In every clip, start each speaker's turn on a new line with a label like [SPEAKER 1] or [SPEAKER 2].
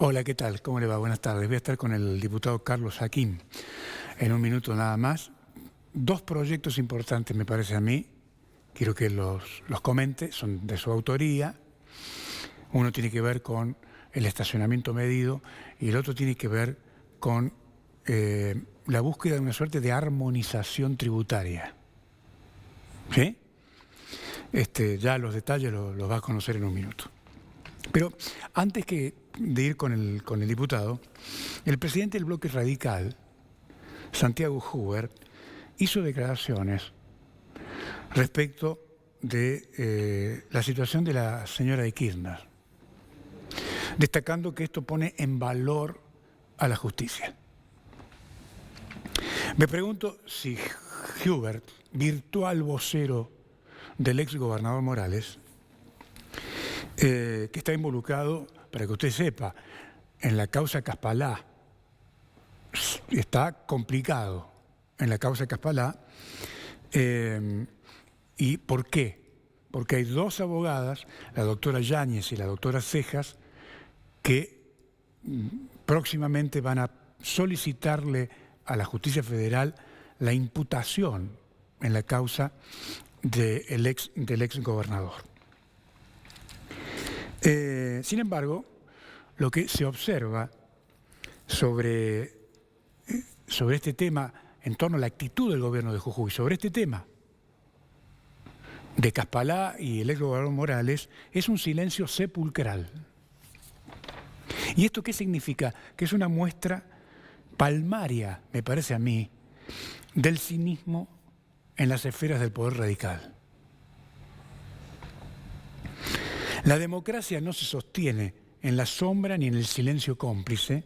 [SPEAKER 1] Hola, ¿qué tal? ¿Cómo le va? Buenas tardes. Voy a estar con el diputado Carlos Jaquín en un minuto nada más. Dos proyectos importantes, me parece a mí. Quiero que los comente, son de su autoría. Uno tiene que ver con el estacionamiento medido y el otro tiene que ver con la búsqueda de una suerte de armonización tributaria. ¿Sí? Ya los detalles los va a conocer en un minuto. Pero antes de ir con el diputado, el presidente del bloque radical, Santiago Huber, hizo declaraciones respecto de la situación de la señora de Kirchner, destacando que esto pone en valor a la justicia. Me pregunto si Huber, virtual vocero del ex gobernador Morales, que está involucrado, para que usted sepa, en la causa Caspalá, está complicado en la causa Caspalá. ¿Y por qué? Porque hay dos abogadas, la doctora Yáñez y la doctora Cejas, que próximamente van a solicitarle a la Justicia Federal la imputación en la causa del ex gobernador. Sin embargo, lo que se observa sobre este tema, en torno a la actitud del gobierno de Jujuy, sobre este tema de Caspalá y el ex gobernador Morales, es un silencio sepulcral. ¿Y esto qué significa? Que es una muestra palmaria, me parece a mí, del cinismo en las esferas del poder radical. La democracia no se sostiene en la sombra ni en el silencio cómplice,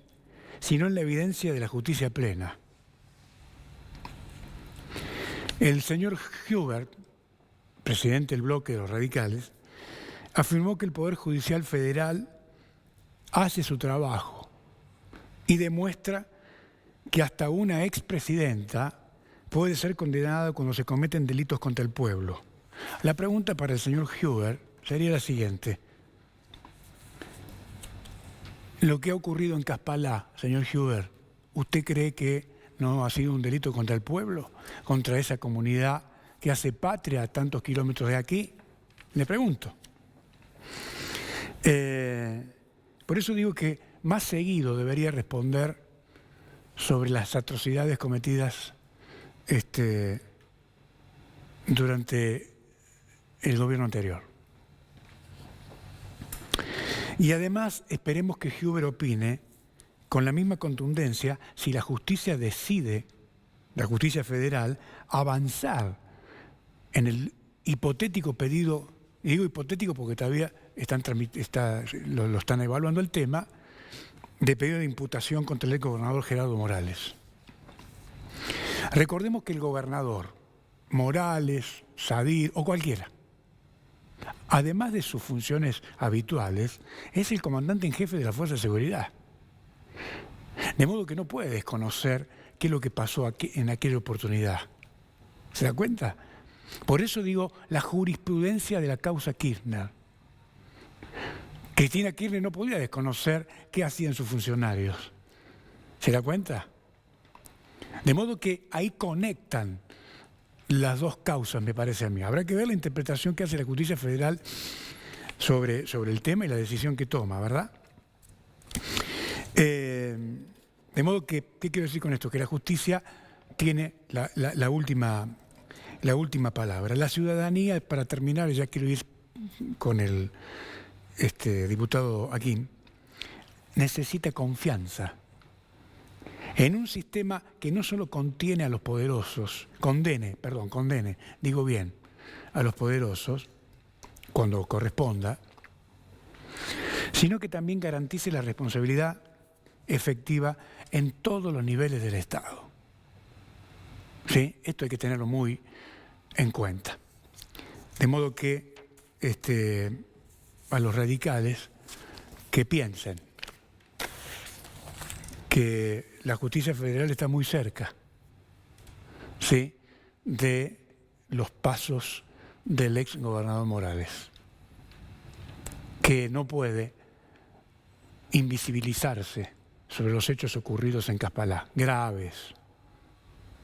[SPEAKER 1] sino en la evidencia de la justicia plena. El señor Huber, presidente del bloque de los radicales, afirmó que el Poder Judicial Federal hace su trabajo y demuestra que hasta una expresidenta puede ser condenada cuando se cometen delitos contra el pueblo. La pregunta para el señor Huber sería la siguiente. Lo que ha ocurrido en Caspalá, señor Huber, ¿usted cree que no ha sido un delito contra el pueblo? ¿Contra esa comunidad que hace patria a tantos kilómetros de aquí? Le pregunto. Por eso digo que más seguido debería responder sobre las atrocidades cometidas durante el gobierno anterior. Y además esperemos que Huber opine con la misma contundencia si la justicia decide, la justicia federal, avanzar en el hipotético pedido, y digo hipotético porque todavía lo están evaluando el tema, de pedido de imputación contra el ex gobernador Gerardo Morales. Recordemos que el gobernador Morales, Sadir o cualquiera, además de sus funciones habituales, es el comandante en jefe de la Fuerza de Seguridad. De modo que no puede desconocer qué es lo que pasó en aquella oportunidad. ¿Se da cuenta? Por eso digo la jurisprudencia de la causa Kirchner. Cristina Kirchner no podía desconocer qué hacían sus funcionarios. ¿Se da cuenta? De modo que ahí conectan las dos causas, me parece a mí. Habrá que ver la interpretación que hace la Justicia Federal sobre el tema y la decisión que toma, ¿verdad? De modo que, ¿qué quiero decir con esto? Que la justicia tiene la última palabra. La ciudadanía, para terminar, ya quiero ir con el diputado Jaquín, necesita confianza en un sistema que no solo contiene a los poderosos, condene, digo bien, a los poderosos, cuando corresponda, sino que también garantice la responsabilidad efectiva en todos los niveles del Estado. ¿Sí? Esto hay que tenerlo muy en cuenta. De modo que a los radicales que piensen que la justicia federal está muy cerca, ¿sí?, de los pasos del ex gobernador Morales, que no puede invisibilizarse sobre los hechos ocurridos en Caspalá. Graves,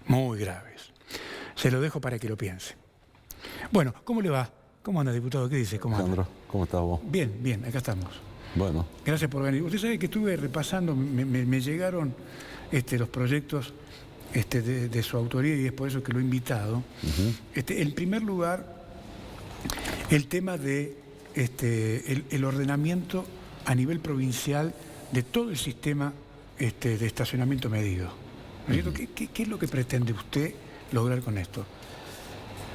[SPEAKER 1] muy graves. Se lo dejo para que lo piense. Bueno, ¿cómo le va? ¿Cómo anda, diputado? ¿Qué dice? ¿Cómo anda?
[SPEAKER 2] Alejandro, ¿cómo estás vos?
[SPEAKER 1] Bien, bien, acá estamos.
[SPEAKER 2] Bueno.
[SPEAKER 1] Gracias por venir. Usted sabe que estuve repasando, me llegaron los proyectos de su autoría y es por eso que lo he invitado. En primer lugar, el tema de el ordenamiento a nivel provincial de todo el sistema de estacionamiento medido. ¿No es cierto? ¿Qué es lo que pretende usted lograr con esto?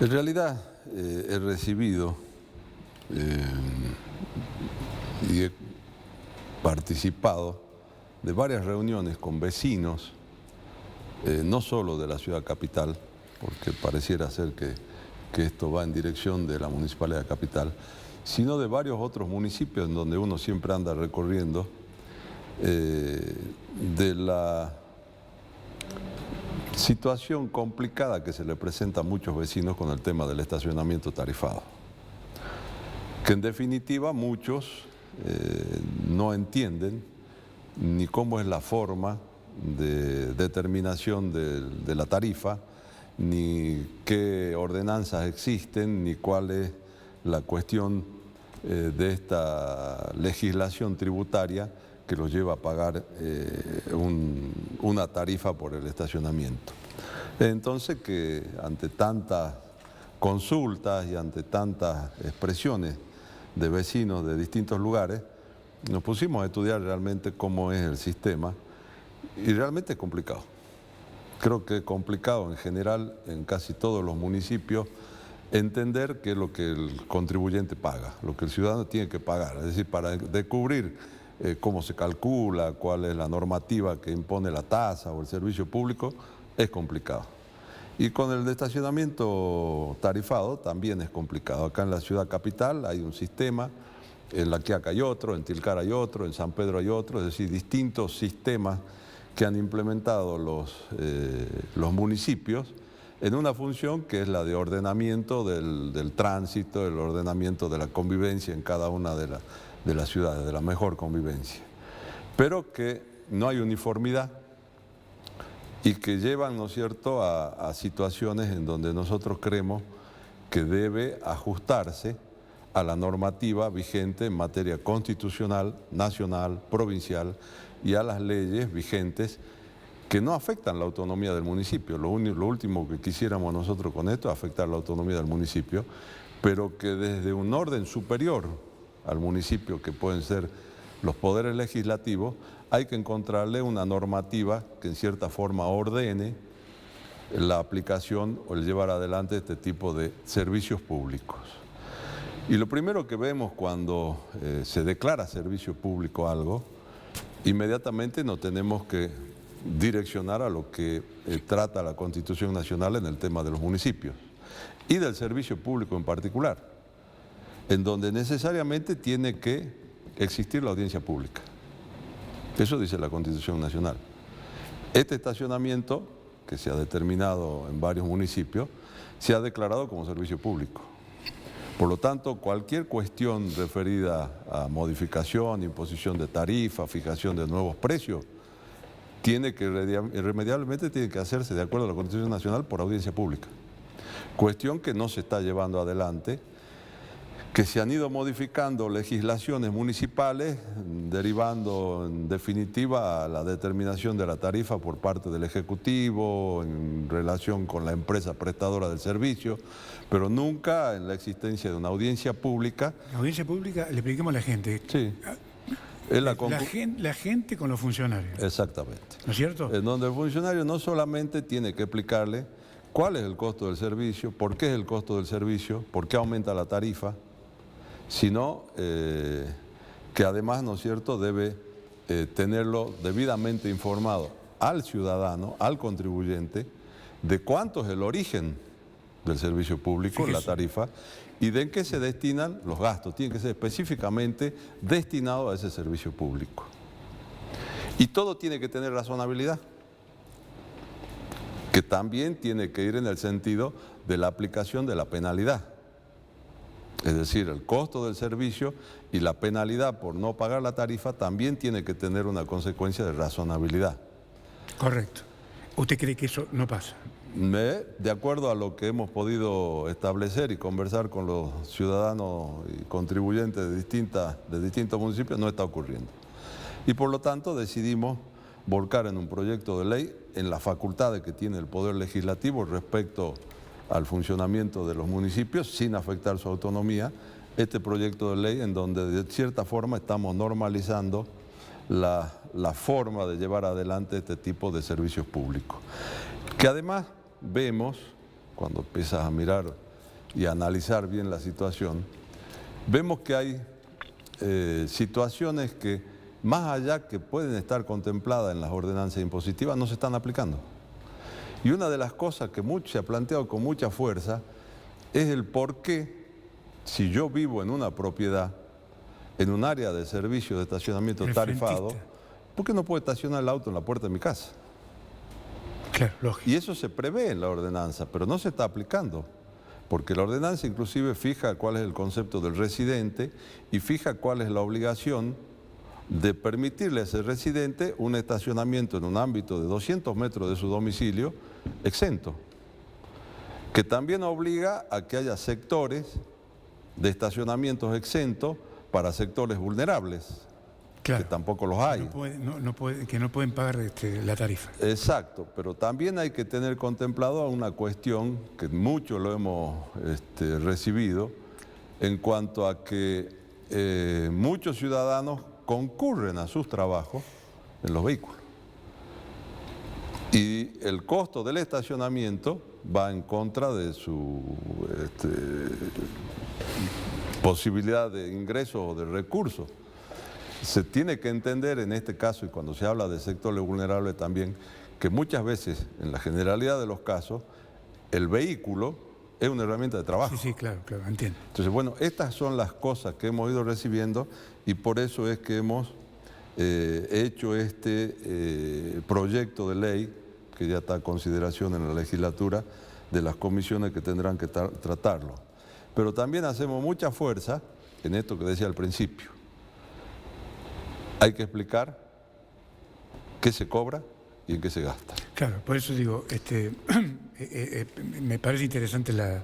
[SPEAKER 2] En realidad he recibido y he participado de varias reuniones con vecinos, no solo de la ciudad capital, porque pareciera ser que esto va en dirección de la Municipalidad Capital, sino de varios otros municipios en donde uno siempre anda recorriendo, de la situación complicada que se le presenta a muchos vecinos con el tema del estacionamiento tarifado. Que en definitiva muchos no entienden ni cómo es la forma de determinación de la tarifa, ni qué ordenanzas existen, ni cuál es la cuestión de esta legislación tributaria que los lleva a pagar una tarifa por el estacionamiento. Entonces que ante tantas consultas y ante tantas expresiones de vecinos de distintos lugares, nos pusimos a estudiar realmente cómo es el sistema y realmente es complicado. Creo que es complicado en general en casi todos los municipios entender qué es lo que el contribuyente paga, lo que el ciudadano tiene que pagar, es decir, para descubrir cómo se calcula, cuál es la normativa que impone la tasa o el servicio público, es complicado. Y con el de estacionamiento tarifado también es complicado. Acá en la ciudad capital hay un sistema, en La Quiaca hay otro, en Tilcara hay otro, en San Pedro hay otro, es decir, distintos sistemas que han implementado los municipios en una función que es la de ordenamiento del tránsito, el ordenamiento de la convivencia en cada una de las ciudades, de la mejor convivencia. Pero que no hay uniformidad y que llevan, ¿no es cierto?, a situaciones en donde nosotros creemos que debe ajustarse a la normativa vigente en materia constitucional, nacional, provincial y a las leyes vigentes que no afectan la autonomía del municipio. Lo último que quisiéramos nosotros con esto es afectar la autonomía del municipio, pero que desde un orden superior al municipio, que pueden ser los poderes legislativos, hay que encontrarle una normativa que en cierta forma ordene la aplicación o el llevar adelante este tipo de servicios públicos. Y lo primero que vemos cuando se declara servicio público algo, inmediatamente nos tenemos que direccionar a lo que trata la Constitución Nacional en el tema de los municipios y del servicio público en particular, en donde necesariamente tiene que existir la audiencia pública. Eso dice la Constitución Nacional. Este estacionamiento, que se ha determinado en varios municipios, se ha declarado como servicio público. Por lo tanto, cualquier cuestión referida a modificación, imposición de tarifa, fijación de nuevos precios, tiene que irremediablemente tiene que hacerse de acuerdo a la Constitución Nacional por audiencia pública. Cuestión que no se está llevando adelante, que se han ido modificando legislaciones municipales, derivando en definitiva a la determinación de la tarifa por parte del Ejecutivo en relación con la empresa prestadora del servicio, pero nunca en la existencia de una audiencia pública.
[SPEAKER 1] La audiencia pública, le expliquemos a la gente.
[SPEAKER 2] Sí.
[SPEAKER 1] Es la gente con los funcionarios.
[SPEAKER 2] Exactamente.
[SPEAKER 1] ¿No es cierto?
[SPEAKER 2] En donde el funcionario no solamente tiene que explicarle cuál es el costo del servicio, por qué es el costo del servicio, por qué aumenta la tarifa, sino que además, ¿no es cierto?, debe tenerlo debidamente informado al ciudadano, al contribuyente, de cuánto es el origen del servicio público, la tarifa, y de en qué se destinan los gastos. Tiene que ser específicamente destinado a ese servicio público. Y todo tiene que tener razonabilidad, que también tiene que ir en el sentido de la aplicación de la penalidad. Es decir, el costo del servicio y la penalidad por no pagar la tarifa también tiene que tener una consecuencia de razonabilidad.
[SPEAKER 1] Correcto. ¿Usted cree que eso no pasa?
[SPEAKER 2] De acuerdo a lo que hemos podido establecer y conversar con los ciudadanos y contribuyentes de distintos municipios, no está ocurriendo. Y por lo tanto decidimos volcar en un proyecto de ley en las facultades que tiene el Poder Legislativo respecto al funcionamiento de los municipios sin afectar su autonomía, este proyecto de ley en donde de cierta forma estamos normalizando la forma de llevar adelante este tipo de servicios públicos. Que además vemos, cuando empiezas a mirar y a analizar bien la situación, vemos que hay situaciones que más allá que pueden estar contempladas en las ordenanzas impositivas, no se están aplicando. Y una de las cosas que se ha planteado con mucha fuerza es el por qué, si yo vivo en una propiedad, en un área de servicio de estacionamiento tarifado, ¿por qué no puedo estacionar el auto en la puerta de mi casa?
[SPEAKER 1] Claro, lógico.
[SPEAKER 2] Y eso se prevé en la ordenanza, pero no se está aplicando, porque la ordenanza inclusive fija cuál es el concepto del residente y fija cuál es la obligación de permitirle a ese residente un estacionamiento en un ámbito de 200 metros de su domicilio exento, que también obliga a que haya sectores de estacionamientos exentos para sectores vulnerables,
[SPEAKER 1] claro,
[SPEAKER 2] que tampoco los hay.
[SPEAKER 1] Que no pueden pagar la tarifa.
[SPEAKER 2] Exacto, pero también hay que tener contemplado una cuestión que mucho lo hemos recibido en cuanto a que muchos ciudadanos concurren a sus trabajos en los vehículos. Y el costo del estacionamiento va en contra de su posibilidad de ingreso o de recursos. Se tiene que entender en este caso, y cuando se habla de sectores vulnerables también, que muchas veces, en la generalidad de los casos, el vehículo es una herramienta de trabajo.
[SPEAKER 1] Sí, claro, entiendo.
[SPEAKER 2] Entonces, bueno, estas son las cosas que hemos ido recibiendo y por eso es que hemos hecho este proyecto de ley, que ya está a consideración en la legislatura, de las comisiones que tendrán que tratarlo. Pero también hacemos mucha fuerza en esto que decía al principio. Hay que explicar qué se cobra y en qué se gasta.
[SPEAKER 1] Claro, por eso digo, me parece interesante la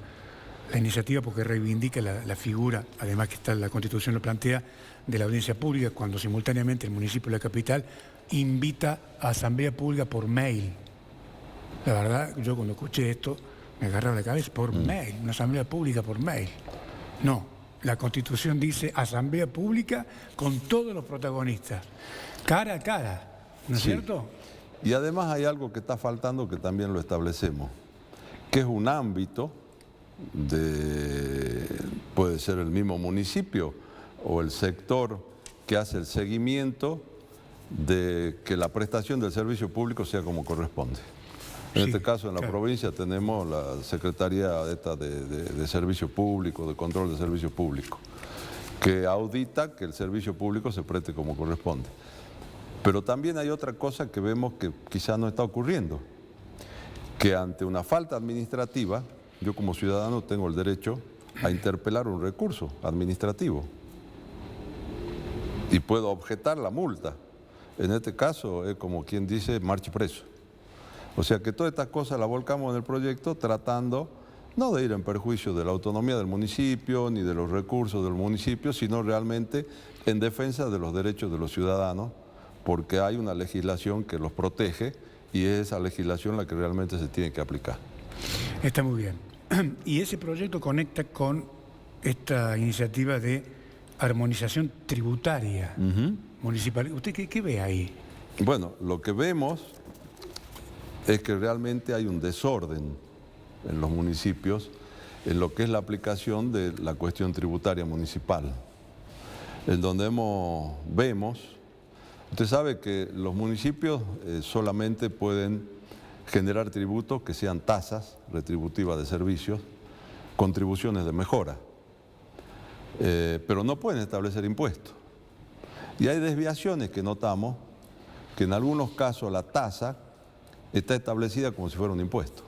[SPEAKER 1] iniciativa porque reivindica la figura, además que está la Constitución lo plantea, de la audiencia pública, cuando simultáneamente el municipio de la capital invita a asamblea pública por mail. La verdad, yo cuando escuché esto me agarraba la cabeza, por mail, una asamblea pública por mail. No, la Constitución dice asamblea pública con todos los protagonistas, cara a cara, ¿no es cierto?
[SPEAKER 2] Y además hay algo que está faltando que también lo establecemos, que es un ámbito puede ser el mismo municipio o el sector que hace el seguimiento de que la prestación del servicio público sea como corresponde. En este caso, en la provincia tenemos la Secretaría de Servicio Público, de Control de Servicio Público, que audita que el servicio público se preste como corresponde. Pero también hay otra cosa que vemos que quizás no está ocurriendo, que ante una falta administrativa, yo como ciudadano tengo el derecho a interpelar un recurso administrativo y puedo objetar la multa. En este caso es como quien dice marche preso. O sea que todas estas cosas las volcamos en el proyecto tratando no de ir en perjuicio de la autonomía del municipio ni de los recursos del municipio, sino realmente en defensa de los derechos de los ciudadanos, porque hay una legislación que los protege y es esa legislación la que realmente se tiene que aplicar.
[SPEAKER 1] Está muy bien. Y ese proyecto conecta con esta iniciativa de armonización tributaria municipal. ¿Usted qué ve ahí?
[SPEAKER 2] Bueno, lo que vemos es que realmente hay un desorden en los municipios en lo que es la aplicación de la cuestión tributaria municipal, en donde vemos, usted sabe que los municipios solamente pueden generar tributos que sean tasas retributivas de servicios, contribuciones de mejora, pero no pueden establecer impuestos. Y hay desviaciones que notamos, que en algunos casos la tasa está establecida como si fuera un impuesto.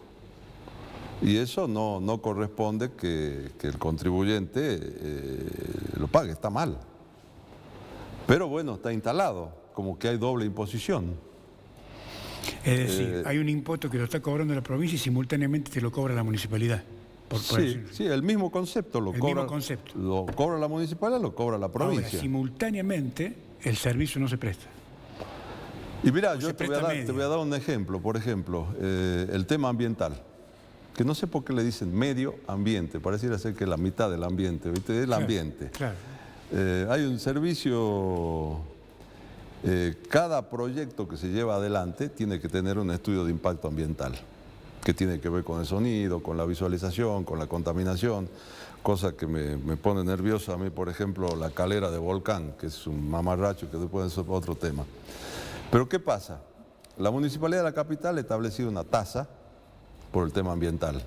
[SPEAKER 2] Y eso no corresponde que el contribuyente lo pague, está mal. Pero bueno, está instalado, como que hay doble imposición.
[SPEAKER 1] Es decir, hay un impuesto que lo está cobrando la provincia y simultáneamente te lo cobra la municipalidad.
[SPEAKER 2] Sí, el mismo concepto lo cobra la municipalidad, lo cobra la provincia.
[SPEAKER 1] Ahora, simultáneamente el servicio no se presta.
[SPEAKER 2] Y mira, yo te voy a dar un ejemplo, por ejemplo, el tema ambiental, que no sé por qué le dicen medio ambiente, pareciera ser que es la mitad del ambiente, ¿viste? El ambiente.
[SPEAKER 1] Claro.
[SPEAKER 2] Hay un servicio, cada proyecto que se lleva adelante tiene que tener un estudio de impacto ambiental, que tiene que ver con el sonido, con la visualización, con la contaminación, cosa que me pone nervioso a mí, por ejemplo, la calera de volcán, que es un mamarracho, que después es otro tema. Pero ¿qué pasa? La Municipalidad de la Capital ha establecido una tasa por el tema ambiental.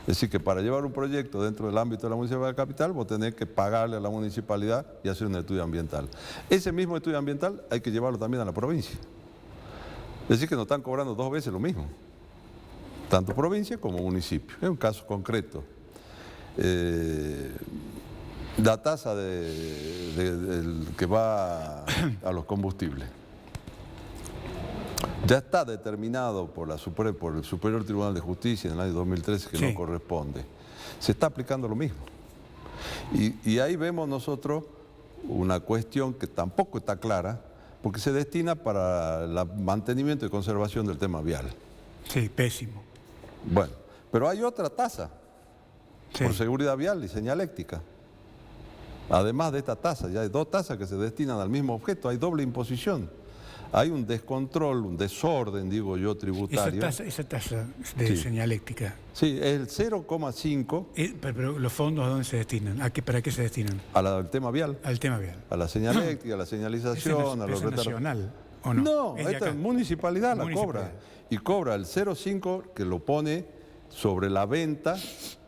[SPEAKER 2] Es decir, que para llevar un proyecto dentro del ámbito de la Municipalidad de la Capital, vos tenés que pagarle a la municipalidad y hacer un estudio ambiental. Ese mismo estudio ambiental hay que llevarlo también a la provincia. Es decir, que nos están cobrando 2 veces lo mismo, tanto provincia como municipio. Es un caso concreto. La tasa que va a los combustibles ya está determinado por el Superior Tribunal de Justicia en el año 2013 que no corresponde. Se está aplicando lo mismo. Y ahí vemos nosotros una cuestión que tampoco está clara, porque se destina para el mantenimiento y conservación del tema vial.
[SPEAKER 1] Sí, pésimo.
[SPEAKER 2] Bueno, pero hay otra tasa por seguridad vial y señaléctica. Además de esta tasa, ya hay 2 tasas que se destinan al mismo objeto, hay doble imposición. Hay un descontrol, un desorden, digo yo, tributario.
[SPEAKER 1] Esa tasa de señaléctica.
[SPEAKER 2] Sí, es el 0,5.
[SPEAKER 1] Pero los fondos, ¿a dónde se destinan? ¿Para qué se destinan?
[SPEAKER 2] Al tema vial.
[SPEAKER 1] Al tema vial.
[SPEAKER 2] A la señaléctica, a la señalización, a los retardos.
[SPEAKER 1] ¿Nacional o no?
[SPEAKER 2] No, esta municipalidad la cobra. Y cobra el 0,5 que lo pone sobre la venta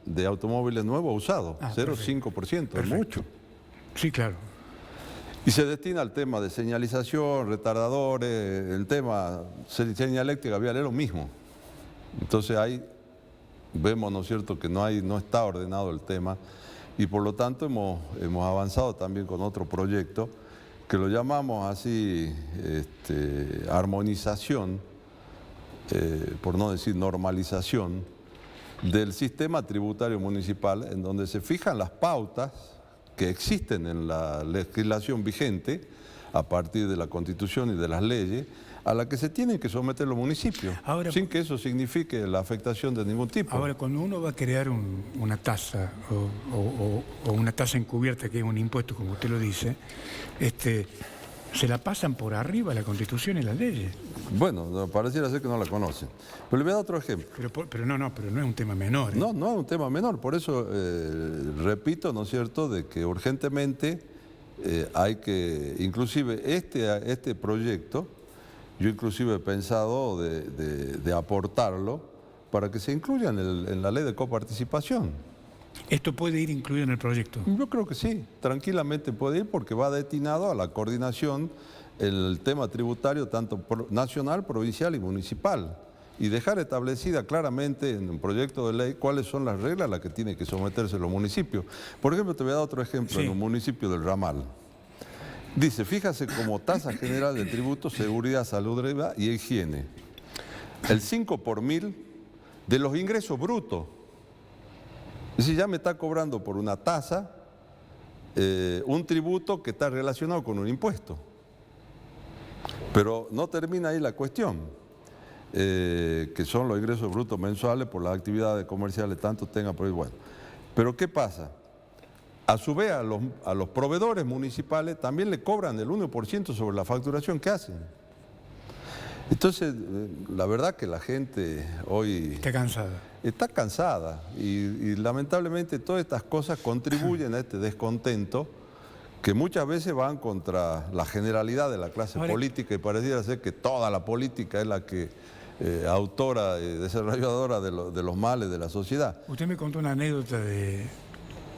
[SPEAKER 2] de automóviles nuevos o usados. 0,5%, es mucho.
[SPEAKER 1] Sí, claro.
[SPEAKER 2] Y se destina al tema de señalización, retardadores, el tema señaléctica vial es lo mismo. Entonces ahí vemos, ¿no es cierto?, que no está ordenado el tema y por lo tanto hemos avanzado también con otro proyecto que lo llamamos así armonización, por no decir normalización, del sistema tributario municipal en donde se fijan las pautas que existen en la legislación vigente a partir de la Constitución y de las leyes a la que se tienen que someter los municipios, sin que eso signifique la afectación de ningún tipo.
[SPEAKER 1] Ahora, cuando uno va a crear una tasa o una tasa encubierta, que es un impuesto, como usted lo dice, se la pasan por arriba la Constitución y las leyes.
[SPEAKER 2] Bueno, pareciera ser que no la conocen. Pero le voy a dar otro ejemplo.
[SPEAKER 1] Pero no es un tema menor.
[SPEAKER 2] No es un tema menor. Por eso repito, ¿no es cierto?, de que urgentemente hay que, inclusive este proyecto, yo inclusive he pensado de aportarlo para que se incluya en la ley de coparticipación.
[SPEAKER 1] ¿Esto puede ir incluido en el proyecto?
[SPEAKER 2] Yo creo que sí, tranquilamente puede ir porque va destinado a la coordinación el tema tributario tanto nacional, provincial y municipal y dejar establecida claramente en un proyecto de ley cuáles son las reglas a las que tienen que someterse los municipios. Por ejemplo, te voy a dar otro ejemplo en un municipio del Ramal. Dice, fíjase como tasa general del tributo, seguridad, salud y higiene, el 5 por 1000 de los ingresos brutos. Es decir, ya me está cobrando por una tasa un tributo que está relacionado con un impuesto. Pero no termina ahí la cuestión, que son los ingresos brutos mensuales por las actividades comerciales, tanto tengan por ahí. Bueno, pero ¿qué pasa? A su vez, a los proveedores municipales también le cobran el 1% sobre la facturación que hacen. Entonces, la verdad que la gente hoy está cansada y lamentablemente todas estas cosas contribuyen a este descontento que muchas veces van contra la generalidad de la clase política y pareciera ser que toda la política es la que autora y desarrolladora de los males de la sociedad.
[SPEAKER 1] Usted me contó una anécdota del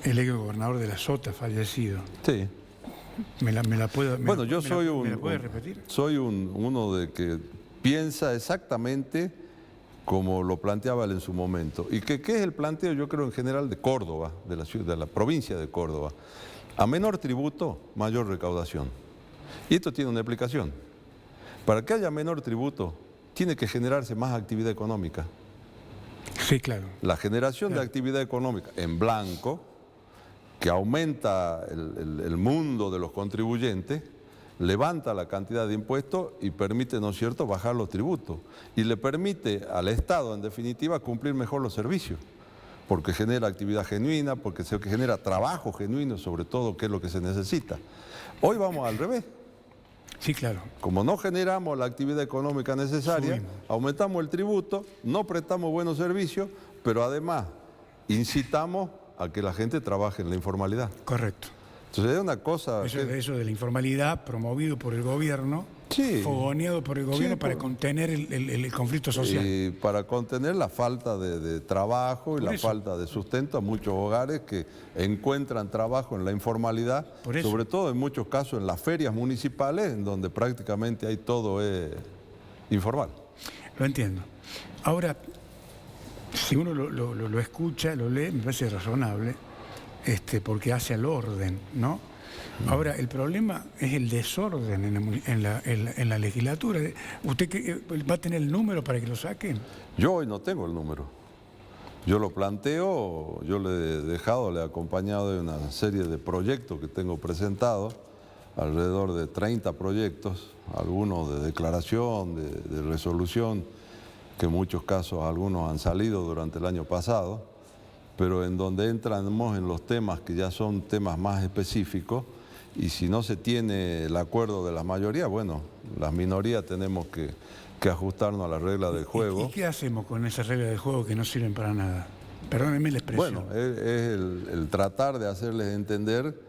[SPEAKER 1] ex gobernador de la Sota fallecido.
[SPEAKER 2] Sí.
[SPEAKER 1] Bueno,
[SPEAKER 2] yo
[SPEAKER 1] ¿me la puede repetir?
[SPEAKER 2] Soy uno de que piensa exactamente como lo planteaba él en su momento. ¿Y qué es el planteo, yo creo, en general de Córdoba, de la provincia de Córdoba? A menor tributo, mayor recaudación. Y esto tiene una explicación. Para que haya menor tributo, tiene que generarse más actividad económica.
[SPEAKER 1] Sí, claro.
[SPEAKER 2] La generación de actividad económica en blanco, que aumenta el mundo de los contribuyentes, levanta la cantidad de impuestos y permite, ¿no es cierto?, bajar los tributos. Y le permite al Estado, en definitiva, cumplir mejor los servicios. Porque genera actividad genuina, porque se genera trabajo genuino, sobre todo, que es lo que se necesita. Hoy vamos al revés.
[SPEAKER 1] Sí, claro.
[SPEAKER 2] Como no generamos la actividad económica necesaria, aumentamos el tributo, no prestamos buenos servicios, pero además incitamos a que la gente trabaje en la informalidad.
[SPEAKER 1] Correcto.
[SPEAKER 2] Entonces es una cosa...
[SPEAKER 1] Eso de la informalidad promovido por el gobierno, sí, fogoneado por el gobierno, sí, para contener el conflicto social.
[SPEAKER 2] Y para contener la falta de trabajo y la falta de sustento a muchos hogares que encuentran trabajo en la informalidad, sobre todo en muchos casos en las ferias municipales, en donde prácticamente hay todo informal.
[SPEAKER 1] Lo entiendo. Ahora, si uno lo escucha, lo lee, me parece razonable, porque hace al orden, ¿no? Ahora, el problema es el desorden en la legislatura. ¿Usted va a tener el número para que lo saquen?
[SPEAKER 2] Yo hoy no tengo el número. Yo lo planteo, yo le he acompañado de una serie de proyectos que tengo presentados, alrededor de 30 proyectos, algunos de declaración, de resolución, que en muchos casos algunos han salido durante el año pasado, pero en donde entramos en los temas que ya son temas más específicos, y si no se tiene el acuerdo de la mayoría, bueno, las minorías tenemos que ajustarnos a las reglas del juego.
[SPEAKER 1] ¿Y qué hacemos con esas reglas del juego que no sirven para nada? Perdónenme la expresión.
[SPEAKER 2] Bueno, es el tratar de hacerles entender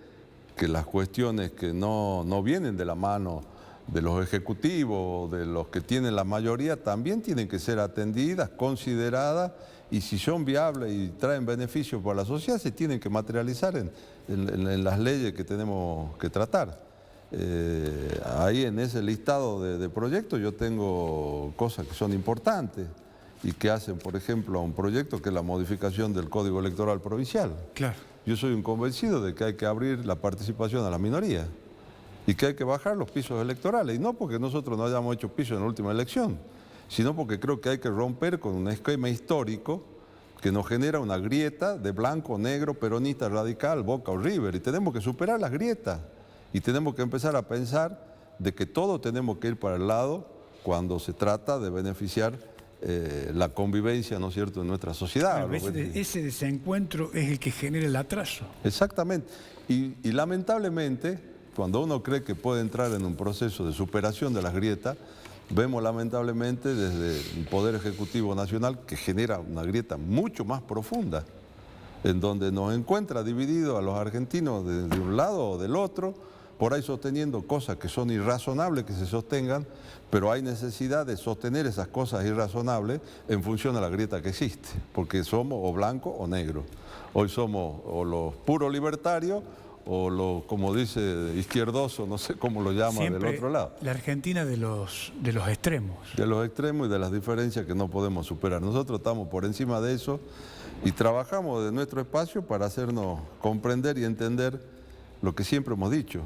[SPEAKER 2] que las cuestiones que no vienen de la mano de los ejecutivos, de los que tienen la mayoría, también tienen que ser atendidas, consideradas, y si son viables y traen beneficios para la sociedad, se tienen que materializar en las leyes que tenemos que tratar. Ahí en ese listado de proyectos yo tengo cosas que son importantes y que hacen, por ejemplo, a un proyecto que es la modificación del Código Electoral Provincial.
[SPEAKER 1] Claro.
[SPEAKER 2] Yo soy un convencido de que hay que abrir la participación a la minoría y que hay que bajar los pisos electorales, y no porque nosotros no hayamos hecho piso en la última elección, sino porque creo que hay que romper con un esquema histórico que nos genera una grieta de blanco, negro, peronista, radical, Boca o River, y tenemos que superar las grietas y tenemos que empezar a pensar de que todos tenemos que ir para el lado cuando se trata de beneficiar la convivencia, ¿no es cierto?, en nuestra sociedad.
[SPEAKER 1] Claro, ese desencuentro es el que genera el atraso.
[SPEAKER 2] Exactamente, y lamentablemente, cuando uno cree que puede entrar en un proceso de superación de las grietas, vemos lamentablemente desde el Poder Ejecutivo Nacional que genera una grieta mucho más profunda, en donde nos encuentra divididos a los argentinos de un lado o del otro, por ahí sosteniendo cosas que son irrazonables que se sostengan, pero hay necesidad de sostener esas cosas irrazonables en función de la grieta que existe, porque somos o blanco o negro. Hoy somos o los puros libertarios o los, como dice, izquierdosos, no sé cómo lo llama,
[SPEAKER 1] siempre
[SPEAKER 2] del otro lado.
[SPEAKER 1] La Argentina de los extremos.
[SPEAKER 2] De los extremos y de las diferencias que no podemos superar. Nosotros estamos por encima de eso y trabajamos de nuestro espacio para hacernos comprender y entender lo que siempre hemos dicho,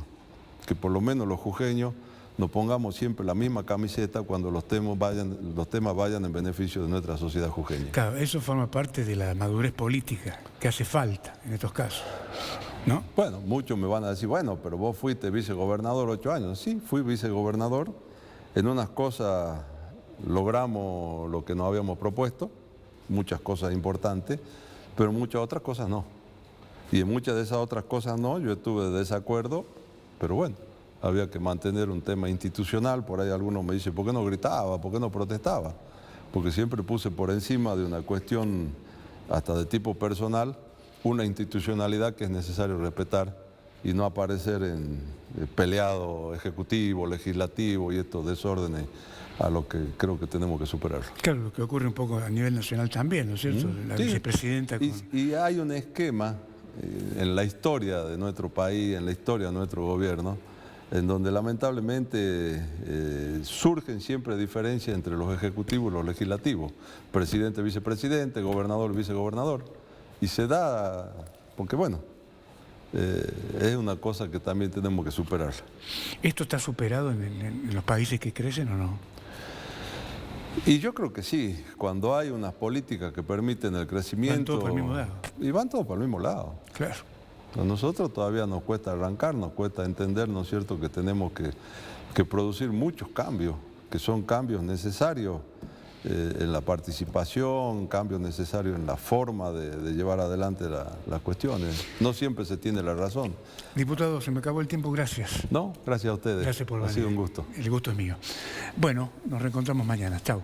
[SPEAKER 2] que por lo menos los jujeños nos pongamos siempre la misma camiseta cuando los temas vayan en beneficio de nuestra sociedad jujeña.
[SPEAKER 1] Claro, eso forma parte de la madurez política que hace falta en estos casos, ¿no?
[SPEAKER 2] Bueno, muchos me van a decir, bueno, pero vos fuiste vicegobernador 8 años. Sí, fui vicegobernador. En unas cosas logramos lo que nos habíamos propuesto, muchas cosas importantes, pero muchas otras cosas no. Y en muchas de esas otras cosas no, yo estuve de desacuerdo, pero bueno, había que mantener un tema institucional. Por ahí algunos me dicen, ¿por qué no gritaba? ¿Por qué no protestaba? Porque siempre puse por encima de una cuestión hasta de tipo personal una institucionalidad que es necesario respetar y no aparecer en peleado ejecutivo, legislativo y estos desórdenes a lo que creo que tenemos que superar.
[SPEAKER 1] Claro, lo que ocurre un poco a nivel nacional también, ¿no es cierto? La vicepresidenta...
[SPEAKER 2] Y hay un esquema en la historia de nuestro país, en la historia de nuestro gobierno, en donde lamentablemente surgen siempre diferencias entre los ejecutivos y los legislativos, presidente, vicepresidente, gobernador, vicegobernador, y se da, porque bueno, es una cosa que también tenemos que superar.
[SPEAKER 1] ¿Esto está superado en los países que crecen o no?
[SPEAKER 2] Y yo creo que sí, cuando hay unas políticas que permiten el crecimiento...
[SPEAKER 1] Van todos para el mismo lado.
[SPEAKER 2] Y van todos para el mismo lado.
[SPEAKER 1] Claro.
[SPEAKER 2] A nosotros todavía nos cuesta arrancar, nos cuesta entender, ¿no es cierto?, que tenemos que producir muchos cambios, que son cambios necesarios en la participación, cambios necesarios en la forma de llevar adelante las cuestiones. No siempre se tiene la razón.
[SPEAKER 1] Diputado, se me acabó el tiempo, gracias.
[SPEAKER 2] No, gracias a ustedes.
[SPEAKER 1] Gracias por venir.
[SPEAKER 2] Ha sido un gusto.
[SPEAKER 1] El gusto es mío. Bueno, nos reencontramos mañana. Chao.